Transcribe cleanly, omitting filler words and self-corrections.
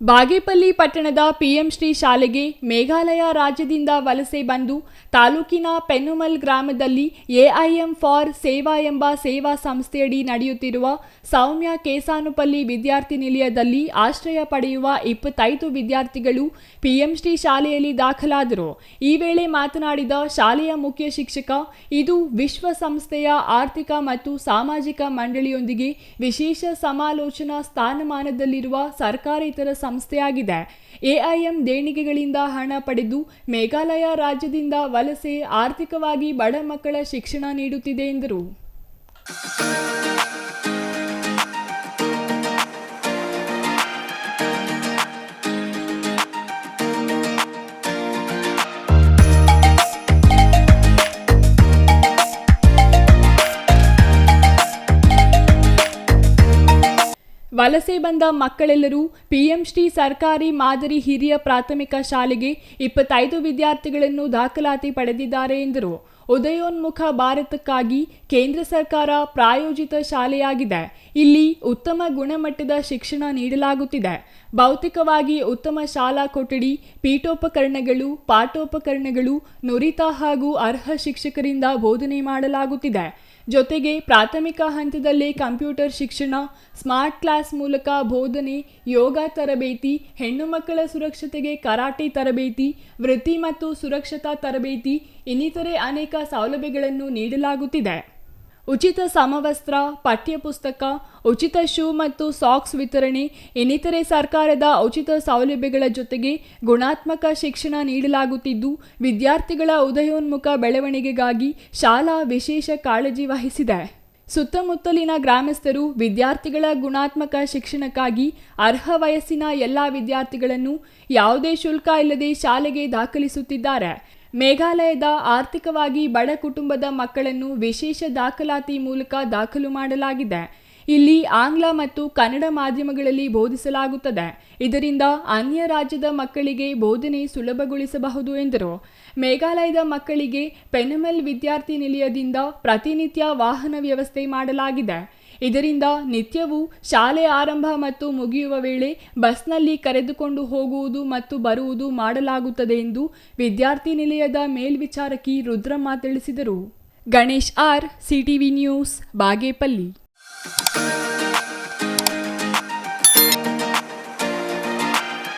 ಬಾಗೇಪಲ್ಲಿ ಪಟ್ಟಣದ ಪಿಎಂ ಶ್ರೀ ಶಾಲೆಗೆ ಮೇಘಾಲಯ ರಾಜ್ಯದಿಂದ ವಲಸೆ ಬಂದು ತಾಲೂಕಿನ ಪೆನ್ನುಮಲ್ ಗ್ರಾಮದಲ್ಲಿ ಎಐಎಂ ಫಾರ್ ಸೇವಾ ಎಂಬ ಸೇವಾ ಸಂಸ್ಥೆಯಡಿ ನಡೆಯುತ್ತಿರುವ ಸೌಮ್ಯ ಕೇಸಾನುಪಲ್ಲಿ ವಿದ್ಯಾರ್ಥಿ ನಿಲಯದಲ್ಲಿ ಆಶ್ರಯ ಪಡೆಯುವ 25 ವಿದ್ಯಾರ್ಥಿಗಳು ಪಿಎಂ ಶ್ರೀ ಶಾಲೆಯಲ್ಲಿ ದಾಖಲಾದರು. ಈ ವೇಳೆ ಮಾತನಾಡಿದ ಶಾಲೆಯ ಮುಖ್ಯ ಶಿಕ್ಷಕ, ಇದು ವಿಶ್ವಸಂಸ್ಥೆಯ ಆರ್ಥಿಕ ಮತ್ತು ಸಾಮಾಜಿಕ ಮಂಡಳಿಯೊಂದಿಗೆ ವಿಶೇಷ ಸಮಾಲೋಚನಾ ಸ್ಥಾನಮಾನದಲ್ಲಿರುವ ಸರ್ಕಾರೇತರ ಸಂಸ್ಥೆಯಾಗಿದೆ. ಎಐಎಂ ದೇಣಿಗೆಗಳಿಂದ ಹಣ ಪಡೆದು ಮೇಘಾಲಯ ರಾಜ್ಯದಿಂದ ವಲಸೆ ಆರ್ಥಿಕವಾಗಿ ಬಡ ಮಕ್ಕಳ ಶಿಕ್ಷಣ ನೀಡುತ್ತಿದೆ ಎಂದರು. ವಲಸೆ ಬಂದ ಮಕ್ಕಳೆಲ್ಲರೂ ಪಿಎಂ ಶ್ರೀ ಸರ್ಕಾರಿ ಮಾದರಿ ಹಿರಿಯ ಪ್ರಾಥಮಿಕ ಶಾಲೆಗೆ 25 ವಿದ್ಯಾರ್ಥಿಗಳನ್ನು ದಾಖಲಾತಿ ಪಡೆದಿದ್ದಾರೆ ಎಂದರು. ಉದಯೋನ್ಮುಖ ಭಾರತಕ್ಕಾಗಿ ಕೇಂದ್ರ ಸರ್ಕಾರ ಪ್ರಾಯೋಜಿತ ಶಾಲೆಯಾಗಿದೆ. ಇಲ್ಲಿ ಉತ್ತಮ ಗುಣಮಟ್ಟದ ಶಿಕ್ಷಣ ನೀಡಲಾಗುತ್ತಿದೆ. ಭೌತಿಕವಾಗಿ ಉತ್ತಮ ಶಾಲಾ ಕೊಠಡಿ, ಪೀಠೋಪಕರಣಗಳು, ಪಾಠೋಪಕರಣಗಳು, ನುರಿತ ಹಾಗೂ ಅರ್ಹ ಶಿಕ್ಷಕರಿಂದ ಬೋಧನೆ ಮಾಡಲಾಗುತ್ತಿದೆ. ಜೊತೆಗೆ ಪ್ರಾಥಮಿಕ ಹಂತದಲ್ಲೇ ಕಂಪ್ಯೂಟರ್ ಶಿಕ್ಷಣ, ಸ್ಮಾರ್ಟ್ ಕ್ಲಾಸ್ ಮೂಲಕ ಬೋಧನೆ, ಯೋಗ ತರಬೇತಿ, ಹೆಣ್ಣು ಮಕ್ಕಳ ಸುರಕ್ಷತೆಗೆ ಕರಾಟೆ ತರಬೇತಿ, ವೃತ್ತಿ ಮತ್ತು ಸುರಕ್ಷತಾ ತರಬೇತಿ ಇನ್ನಿತರೆ ಅನೇಕ ಸೌಲಭ್ಯಗಳನ್ನು ನೀಡಲಾಗುತ್ತಿದೆ. ಉಚಿತ ಸಮವಸ್ತ್ರ, ಪಠ್ಯಪುಸ್ತಕ, ಉಚಿತ ಶೂ ಮತ್ತು ಸಾಕ್ಸ್ ವಿತರಣೆ ಇನ್ನಿತರೆ ಸರ್ಕಾರದ ಉಚಿತ ಸೌಲಭ್ಯಗಳ ಜೊತೆಗೆ ಗುಣಾತ್ಮಕ ಶಿಕ್ಷಣ ನೀಡಲಾಗುತ್ತಿದ್ದು, ವಿದ್ಯಾರ್ಥಿಗಳ ಉದಯೋನ್ಮುಖ ಬೆಳವಣಿಗೆಗಾಗಿ ಶಾಲಾ ವಿಶೇಷ ಕಾಳಜಿ ವಹಿಸಿದೆ. ಸುತ್ತಮುತ್ತಲಿನ ಗ್ರಾಮಸ್ಥರು ವಿದ್ಯಾರ್ಥಿಗಳ ಗುಣಾತ್ಮಕ ಶಿಕ್ಷಣಕ್ಕಾಗಿ ಅರ್ಹ ವಯಸ್ಸಿನ ಎಲ್ಲ ವಿದ್ಯಾರ್ಥಿಗಳನ್ನು ಯಾವುದೇ ಶುಲ್ಕ ಇಲ್ಲದೆ ಶಾಲೆಗೆ ದಾಖಲಿಸುತ್ತಿದ್ದಾರೆ. ಮೇಘಾಲಯದ ಆರ್ಥಿಕವಾಗಿ ಬಡ ಕುಟುಂಬದ ಮಕ್ಕಳನ್ನು ವಿಶೇಷ ದಾಖಲಾತಿ ಮೂಲಕ ದಾಖಲು ಮಾಡಲಾಗಿದೆ. ಇಲ್ಲಿ ಆಂಗ್ಲ ಮತ್ತು ಕನ್ನಡ ಮಾಧ್ಯಮಗಳಲ್ಲಿ ಬೋಧಿಸಲಾಗುತ್ತದೆ. ಇದರಿಂದ ಅನ್ಯ ರಾಜ್ಯದ ಮಕ್ಕಳಿಗೆ ಬೋಧನೆ ಸುಲಭಗೊಳಿಸಬಹುದು ಎಂದರು. ಮೇಘಾಲಯದ ಮಕ್ಕಳಿಗೆ ಪೆನ್ನುಮಲ್ ವಿದ್ಯಾರ್ಥಿ ನಿಲಯದಿಂದ ಪ್ರತಿನಿತ್ಯ ವಾಹನ ವ್ಯವಸ್ಥೆ ಮಾಡಲಾಗಿದೆ. ಇದರಿಂದ ನಿತ್ಯವೂ ಶಾಲೆ ಆರಂಭ ಮತ್ತು ಮುಗಿಯುವ ವೇಳೆ ಬಸ್ನಲ್ಲಿ ಕರೆದುಕೊಂಡು ಹೋಗುವುದು ಮತ್ತು ಬರುವುದು ಮಾಡಲಾಗುತ್ತದೆ ಎಂದು ವಿದ್ಯಾರ್ಥಿ ನಿಲಯದ ಮೇಲ್ವಿಚಾರಕಿ ರುದ್ರಮ್ಮ ತಿಳಿಸಿದರು. Ganesh R, CTV news, Bagepalli.